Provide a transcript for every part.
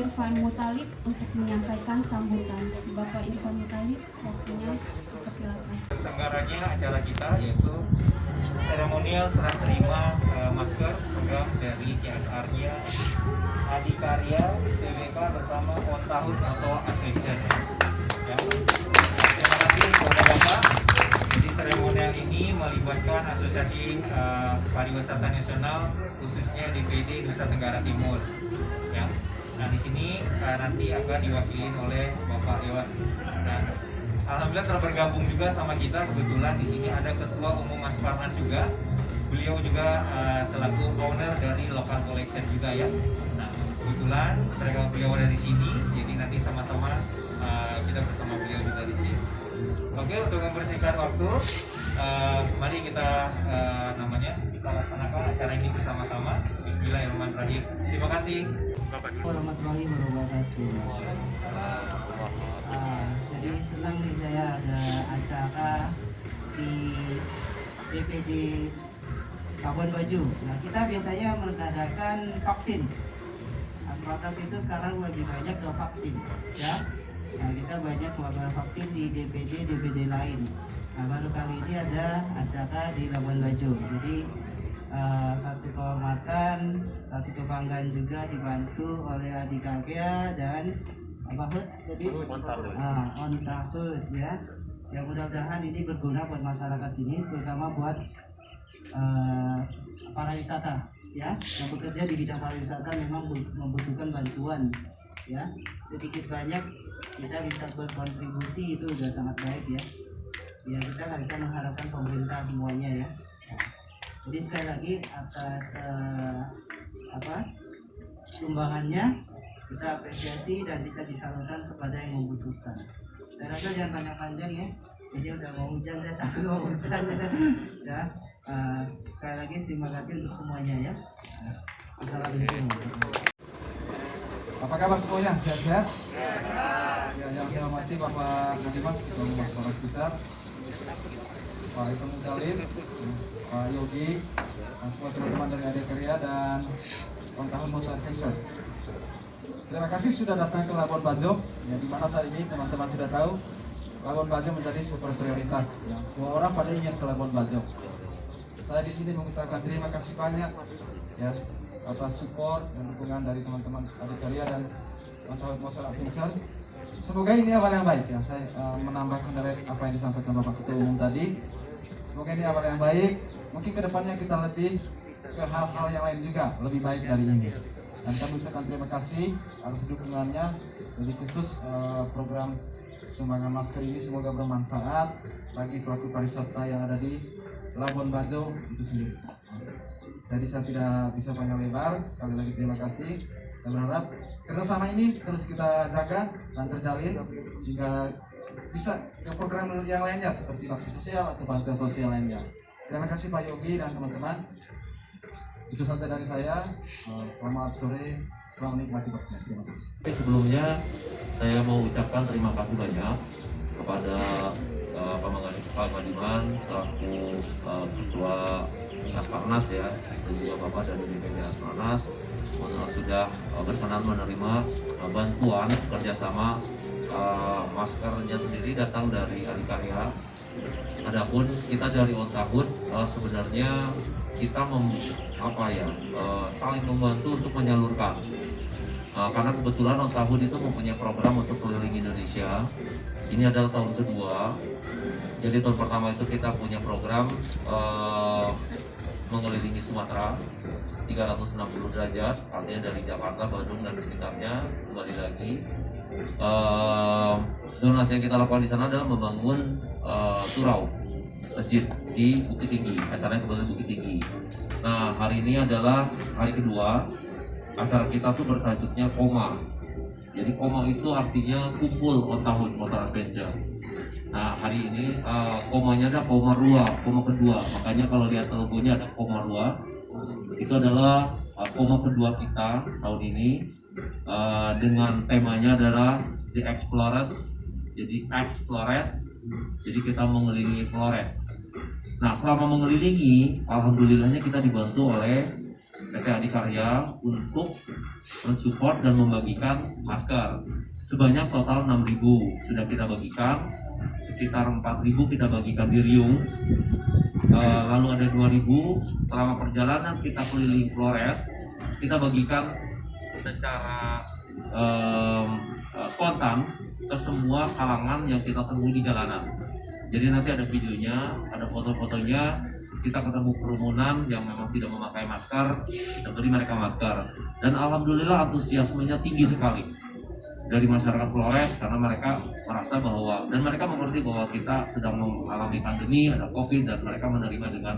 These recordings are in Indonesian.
Irfan Muthalib untuk menyampaikan sambutan. Bapak Irfan Muthalib, waktunya dipersilakan. Senggaranya acara kita yaitu seremonial serah terima masker program dari CSR-nya Adikarya TBK bersama On Tahun atau Adventure. Ya. Terima kasih kepada Bapak. Jadi seremonial ini melibatkan Asosiasi Pariwisata Nasional khususnya DPD Nusa Tenggara Timur. Ya. Nah di sini nanti akan diwakili oleh Bapak Iwan. Dan alhamdulillah telah bergabung juga sama kita. Kebetulan di sini ada Ketua Umum Asparnas juga. Beliau juga selaku owner dari Local Collection juga ya. Nah kebetulan mereka beliau ada di sini. Jadi nanti sama-sama kita bersama beliau juga di sini. Oke, untuk mempersingkat waktu, mari kita kita laksanakan acara ini bersama-sama. Bismillahirrahmanirrahim. Terima kasih. Warahmatullahi wabarakatuh. Jadi senang nih saya ada acara di DPD Labuan Bajo. Nah kita biasanya mengadakan vaksin. Asparnas itu sekarang lebih banyak ke vaksin, ya. Nah kita banyak melakukan vaksin di DPD lain. Nah baru kali ini ada acara di Labuan Bajo. Jadi satu kehormatan, satu kebanggaan juga dibantu oleh Adikarya dan On Tahun ya. Yang mudah-mudahan ini berguna buat masyarakat sini, terutama buat pariwisata ya. Yang bekerja di bidang pariwisata memang membutuhkan bantuan ya. Sedikit banyak kita bisa berkontribusi itu sudah sangat baik ya. Ya kita nggak bisa mengharapkan pemerintah semuanya ya. Jadi sekali lagi atas sumbangannya kita apresiasi dan bisa disalurkan kepada yang membutuhkan. Saya rasa jangan panjang-panjang ya. Jadi udah mau hujan, saya takut mau hujan ya. Sekali lagi terima kasih untuk semuanya ya. Assalamualaikum. Apa kabar semuanya? Sehat-sehat? Ya, yang saya hormati Bapak Nadimak, Ketua Umum Asparnas Pusat, Pak Irfan Muthalib, Pak Yogi, dan semua teman-teman dari Adikarya dan On Tahun Motor Adventure. Terima kasih sudah datang ke Labuan Bajo. Ya, di mana saat ini teman-teman sudah tahu Labuan Bajo menjadi super prioritas. Ya, semua orang pada ingin ke Labuan Bajo. Saya di sini mengucapkan terima kasih banyak ya atas support dan dukungan dari teman-teman Adikarya dan On Tahun Motor Adventure. Semoga ini awal yang baik ya. Saya menambahkan dari apa yang disampaikan Bapak Ketua Umum tadi. Semoga ini awal yang baik. Mungkin kedepannya kita lebih ke hal-hal yang lain juga lebih baik dari ini. Dan kami ucapkan terima kasih atas dukungannya. Jadi khusus program sumbangan masker ini semoga bermanfaat bagi pelaku pariwisata yang ada di Labuan Bajo itu sendiri. Jadi saya tidak bisa panjang lebar. Sekali lagi terima kasih. Saya berharap kerjasama ini terus kita jaga dan terjalin sehingga bisa ke program yang lainnya seperti bakti sosial atau bantuan sosial lainnya. Terima kasih Pak Yogi dan teman-teman. Itu saja dari saya. Selamat sore, selamat menikmati waktunya. Terima kasih. Sebelumnya saya mau ucapkan terima kasih banyak kepada Pak Madiman selaku Ketua Asparnas ya, dan juga Bapak dari DPD Asparnas sudah berkenan menerima bantuan kerjasama maskernya sendiri datang dari Adikarya. Adapun kita dari On Tahun sebenarnya kita saling membantu untuk menyalurkan karena kebetulan On Tahun itu mempunyai program untuk keliling Indonesia. Ini adalah tahun kedua. Jadi tahun pertama itu kita punya program mengelilingi Sumatera 360 derajat, artinya dari Jakarta, Bandung dan sekitarnya. Kembali lagi donasi yang kita lakukan di sana adalah membangun surau masjid di Bukit Tinggi. Acaranya kebetulan Bukit Tinggi. Nah hari ini adalah hari kedua. Acara kita tuh bertajuknya Koma. Jadi Koma itu artinya kumpul On Tahun Motor Adventure. Nah hari ini komanya ada koma Rua, koma kedua. Makanya kalau lihat logonya ada koma Rua. Itu adalah koma kedua kita tahun ini dengan temanya adalah The Explorers. Jadi Explores, jadi kita mengelilingi Flores. Nah selama mengelilingi, alhamdulillahnya kita dibantu oleh PT Adikarya untuk mensupport dan membagikan masker. Sebanyak total 6.000 sudah kita bagikan, sekitar 4.000 kita bagikan di Riung, lalu ada 2.000 selama perjalanan kita keliling Flores, kita bagikan secara spontan ke semua kalangan yang kita temui di jalanan. Jadi nanti ada videonya, ada foto-fotonya, kita ketemu kerumunan yang memang tidak memakai masker, kita beri mereka masker. Dan alhamdulillah antusiasmenya tinggi sekali dari masyarakat Flores, karena mereka merasa bahwa, dan mereka mengerti bahwa kita sedang mengalami pandemi, ada COVID, dan mereka menerima dengan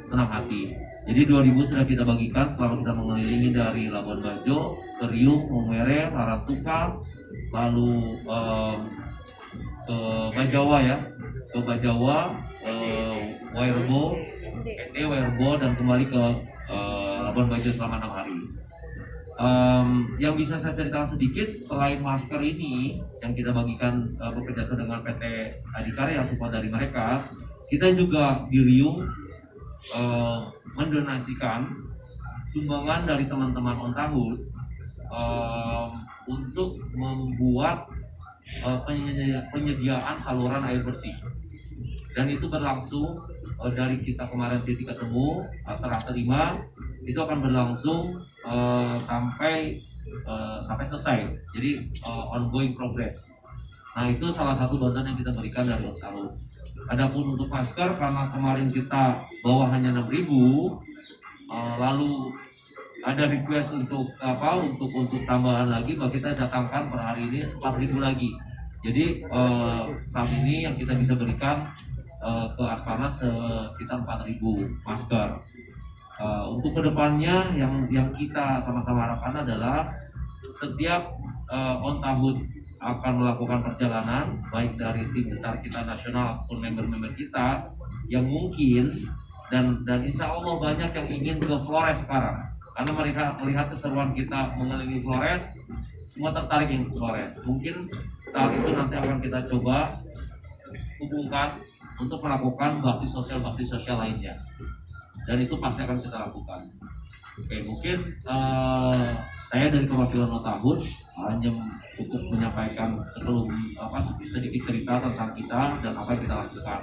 senang hati. Jadi 2.000 sudah kita bagikan selama kita mengelilingi dari Labuan Bajo, ke Riung, Maumere, Larantuka, lalu ke Bajawa ya, ke Bajawa, Wairebo, Wairebo, dan kembali ke Labuan Bajo selama 6 hari. Yang bisa saya ceritakan sedikit, selain masker ini yang kita bagikan bekerjasama dengan PT Adikarya support dari mereka, kita juga di Riung mendonasikan sumbangan dari teman-teman Ontahud untuk membuat penyediaan saluran air bersih, dan itu berlangsung dari kita kemarin titik ketemu serah terima, itu akan berlangsung sampai selesai, jadi ongoing progress. Nah, itu salah satu bantuan yang kita berikan dari Ontahud. Adapun untuk masker, karena kemarin kita bawa hanya 6.000, lalu ada request untuk tambahan lagi, maka kita datangkan per hari ini 4.000 lagi. Jadi saat ini yang kita bisa berikan ke Asparnas sekitar 4.000 masker. Untuk kedepannya yang kita sama-sama harapkan adalah setiap Ontahud akan melakukan perjalanan, baik dari tim besar kita nasional maupun member-member kita yang mungkin dan insya Allah banyak yang ingin ke Flores sekarang, karena mereka melihat keseruan kita mengelilingi Flores, semua tertarik ingin ke Flores. Mungkin saat itu nanti akan kita coba hubungkan untuk melakukan bakti sosial lainnya, dan itu pasti akan kita lakukan. Oke, mungkin saya dari Perwakilan Ontahud hanya cukup menyampaikan sedikit cerita tentang kita dan apa yang kita lakukan.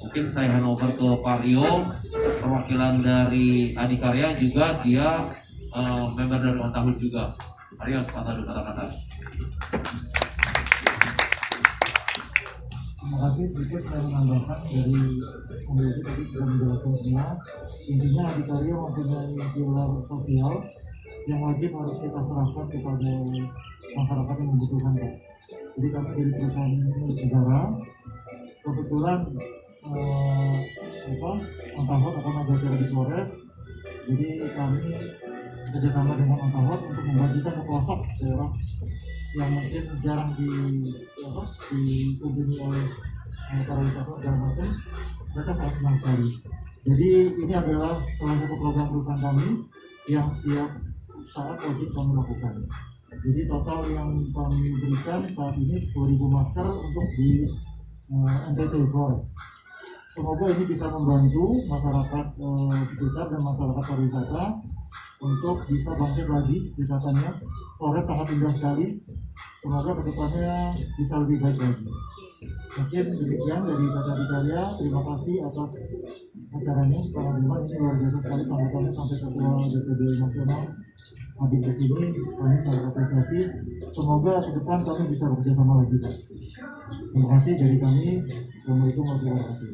Mungkin saya handover ke Pak Rio, perwakilan dari Adikarya, juga dia member dari Ontahud juga. Pak Rio, sepatah dulu kata-kata. Terima kasih. Sedikit saya menambahkan dari pembicara tadi sudah menjelaskan semua. Intinya Adikarya mempunyai pilar sosial yang wajib harus kita serahkan kepada masyarakat yang membutuhkan, Pak. Jadi kami dari perusahaan milik negara, kebetulan Ontahud akan ada acara di Flores. Jadi kami bekerjasama dengan Ontahud untuk membagikan ke pelosok daerah yang mungkin jarang dikunjungi oleh para wisata segala macam. Mereka sangat senang sekali. Jadi ini adalah salah satu program perusahaan kami yang setiap saat wajib kami lakukan. Jadi total yang kami berikan saat ini 10.000 masker untuk di NTT Flores. Semoga ini bisa membantu masyarakat sekitar dan masyarakat pariwisata untuk bisa bangkit lagi wisatanya. Flores sangat indah sekali. Semoga kedepannya bisa lebih baik lagi. Mungkin demikian dari PT Adikarya. Terima kasih atas acaranya. Pak Adiman, ini luar biasa sekali sambutannya sampai Ketua DPD Nasional hadir ke sini. Kami sangat apresiasi. Semoga ke depan kami bisa bekerja sama lagi, Pak. Terima kasih dari kami. Assalamualaikum warahmatullahi wabarakatuh.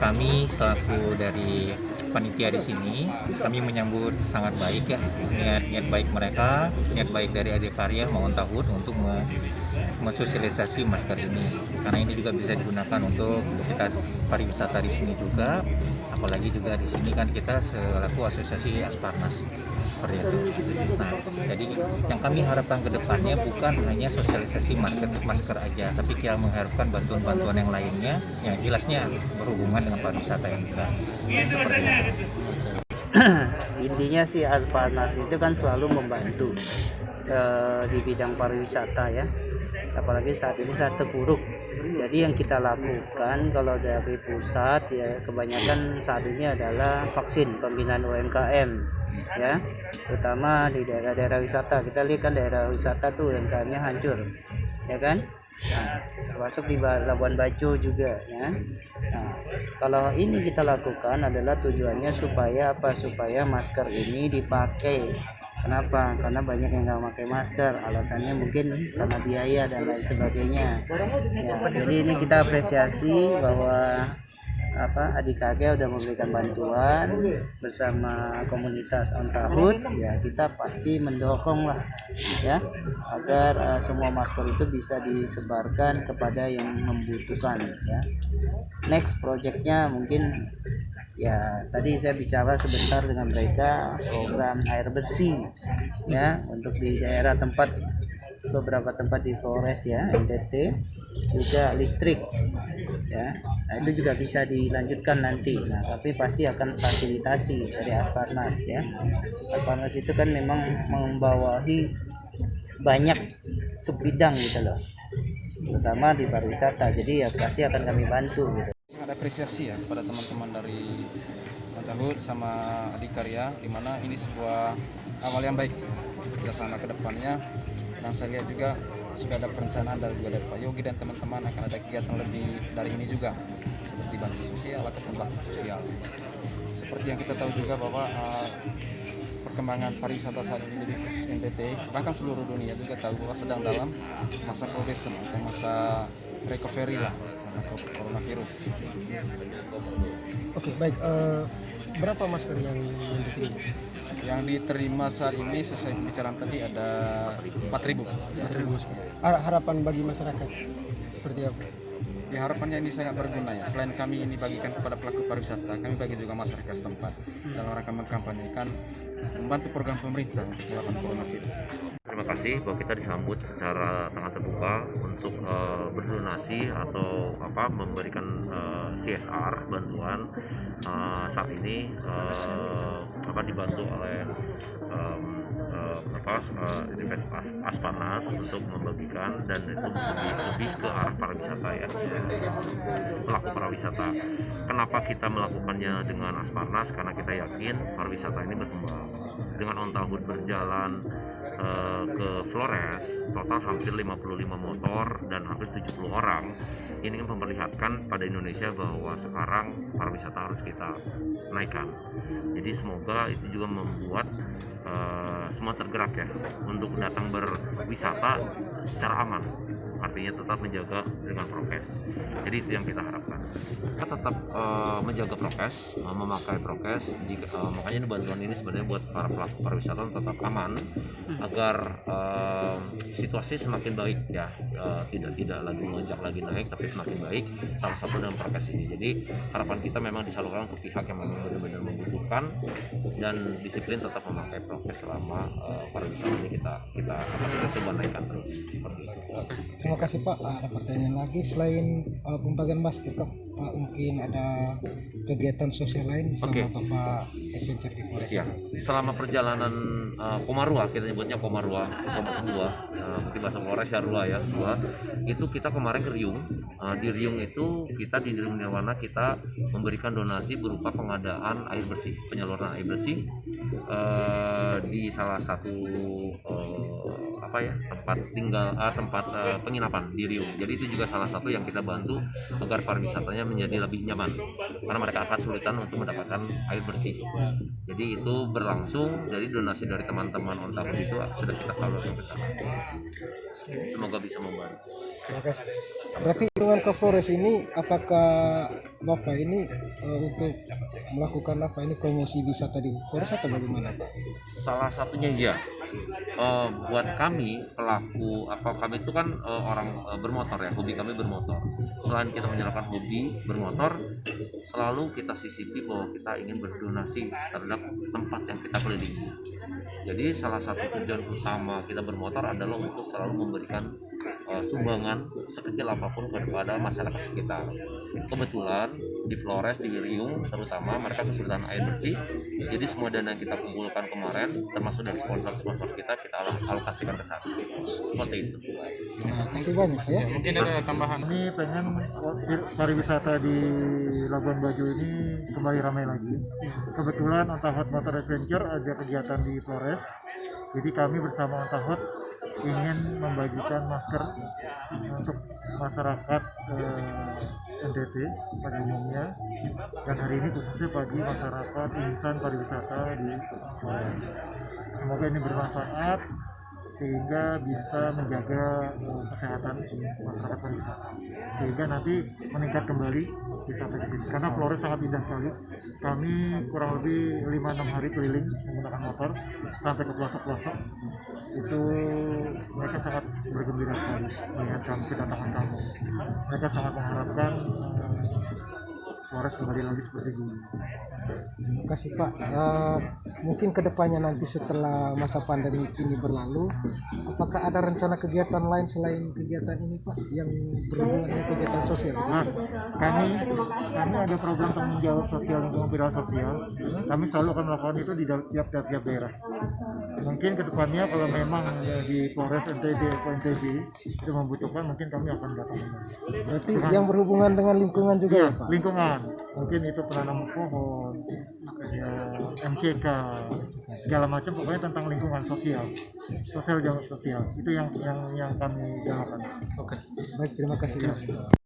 Kami selaku dari panitia di sini, kami menyambut sangat baik ya niat baik mereka, niat baik dari Adikarya maupun Ontahud untuk mensosialisasi masker ini, karena ini juga bisa digunakan untuk kita pariwisata di sini juga, apalagi juga di sini kan kita selaku asosiasi Asparnas seperti itu. Nah, jadi yang kami harapkan ke depannya bukan hanya sosialisasi masker aja, tapi kita mengharapkan bantuan-bantuan yang lainnya yang jelasnya berhubungan dengan pariwisata yang kita seperti itu. intinya sih Asparnas itu kan selalu membantu di bidang pariwisata ya, apalagi saat ini saat terpuruk. Jadi yang kita lakukan kalau dari pusat ya kebanyakan saat ini adalah vaksin pembinaan UMKM ya, terutama di daerah-daerah wisata. Kita lihat kan daerah wisata tuh UMKM-nya hancur ya kan. Nah, termasuk di Labuan Bajo juga ya. Nah, kalau ini kita lakukan adalah tujuannya supaya apa? Supaya masker ini dipakai. Kenapa? Karena banyak yang nggak pakai masker. Alasannya mungkin karena biaya dan lain sebagainya. Ya, jadi ini kita apresiasi bahwa adik kakek udah memberikan bantuan bersama komunitas On Tahun ya, kita pasti mendorong lah ya agar semua masker itu bisa disebarkan kepada yang membutuhkan ya. Next projectnya mungkin ya tadi saya bicara sebentar dengan mereka program air bersih ya untuk di daerah tempat, beberapa tempat di Flores ya NTT, juga listrik ya. Nah, itu juga bisa dilanjutkan nanti. Nah, tapi pasti akan fasilitasi dari Asparnas ya. Asparnas itu kan memang membawahi banyak subbidang gitu loh, terutama di pariwisata. Jadi ya pasti akan kami bantu gitu. Sangat apresiasi ya pada teman-teman dari Tahun sama Adikarya, di mana ini sebuah awal yang baik kerjasama ke depannya. Dan saya lihat juga sudah ada perencanaan dari Pak Yogi dan teman-teman akan ada kegiatan lebih dari ini juga, seperti bantu sosial ataupun bakti sosial. Seperti yang kita tahu juga bahwa perkembangan pariwisata saat ini di khusus NTT, bahkan seluruh dunia juga tahu bahwa sedang dalam masa progression atau masa recovery lah karena coronavirus. Oke, baik. Berapa masker yang diterima? Yang diterima saat ini sesuai pembicaraan tadi ada 4.000 masker. Harapan bagi masyarakat seperti apa? Ya, harapannya ini sangat berguna ya. Selain kami ini bagikan kepada pelaku pariwisata, kami bagi juga masyarakat setempat dalam rangka mengkampanyekan membantu program pemerintah untuk melawan coronavirus. Terima kasih bahwa kita disambut secara sangat terbuka untuk berdonasi atau memberikan CSR bantuan saat ini dibantu oleh Asparnas untuk membagikan, dan itu lebih ke arah pariwisata ya, pelaku pariwisata. Kenapa kita melakukannya dengan Asparnas? Karena kita yakin pariwisata ini berkembang. Dengan On Tahun berjalan ke Flores, total hampir 55 motor dan hampir 70 orang. Ini memperlihatkan pada Indonesia bahwa sekarang pariwisata harus kita naikkan. Jadi semoga itu juga membuat semua tergerak ya untuk datang berwisata secara aman, artinya tetap menjaga dengan prokes. Jadi itu yang kita harapkan. Kita tetap menjaga prokes, memakai prokes. Makanya bantuan ini sebenarnya buat para pelaku pariwisata tetap aman agar situasi semakin baik ya, tidak lagi melonjak lagi naik, tapi semakin baik. Salah satu dengan prokes ini. Jadi harapan kita memang disalurkan ke pihak yang memang benar-benar membutuhkan, dan disiplin tetap memakai prokes selama pariwisata ini kita coba naikkan terus. Terima kasih Pak. Ada pertanyaan lagi selain pembagian masker, mungkin ada kegiatan sosial lain selama Bapak adventure di Flores? Ya, selama perjalanan Komarua, kita nyebutnya Komarua, mungkin bahasa Flores ya Rua ya, itu kita kemarin ke Riung. Di Riung itu kita di Riung Nirwana kita memberikan donasi berupa pengadaan air bersih, penyaluran air bersih di salah satu tempat penginapan di Riung. Jadi itu juga salah satu yang kita bantu agar pariwisatanya menjadi lebih nyaman, karena mereka akan kesulitan untuk mendapatkan air bersih. Jadi itu berlangsung dari donasi dari teman-teman On Tahun itu sudah kita salurkan ke sana. Semoga bisa membantu. Terima kasih. Berarti dengan ke Flores ini, apakah Bapak ini untuk melakukan promosi wisata di Flores atau bagaimana Pak? Salah satunya ya, buat kami pelaku kami itu kan orang bermotor ya, hobi kami bermotor. Selain kita menyalakan hobi bermotor, selalu kita sisipi bahwa kita ingin berdonasi terhadap tempat yang kita kelilingi. Jadi salah satu tujuan utama kita bermotor adalah untuk selalu memberikan sumbangan sekecil apapun kepada masyarakat sekitar. Kebetulan di Flores, di Riung terutama mereka kesulitan air bersih, jadi semua dana yang kita kumpulkan kemarin termasuk dari sponsor-sponsor kita alokasikan ke sana. Seperti itu. Terima kasih banyak ya. Mungkin ada tambahan. Ini pengen pariwisata di Labuan Bajo ini kembali ramai lagi. Kebetulan Ontahot Motor Adventure ada kegiatan di Flores, jadi kami bersama Ontahot ingin membagikan masker untuk masyarakat NTT pada umumnya, dan hari ini khususnya bagi masyarakat insan pariwisata di Flores. Semoga ini bermanfaat sehingga bisa menjaga kesehatan masyarakat pariwisata, sehingga nanti meningkat kembali wisata di sini. Karena Flores sangat indah sekali. Kami kurang lebih 5-6 hari keliling menggunakan motor sampai ke pelosok-pelosok. Itu mereka sangat bergembira sekali melihat kami, kedatangan kami. Mereka sangat mengharapkan Flores kembali lagi seperti dulu. Terima kasih Pak. Mungkin kedepannya nanti setelah masa pandemi ini berlalu, apakah ada rencana kegiatan lain selain kegiatan ini Pak yang berhubungan dengan kegiatan sosial? Nah, kami ada program tanggung jawab sosial lingkungan viral sosial. Kami selalu akan melakukan itu di tiap daerah. Mungkin kedepannya kalau memang di Flores NTB itu membutuhkan, mungkin kami akan datang. Berarti yang berhubungan dengan lingkungan juga Iya, ya Pak? lingkungan. Mungkin itu penanaman pohon, ya, MCK, segala macam, pokoknya tentang lingkungan sosial jawab sosial. Itu yang kami jalankan. Baik, terima kasih Pak.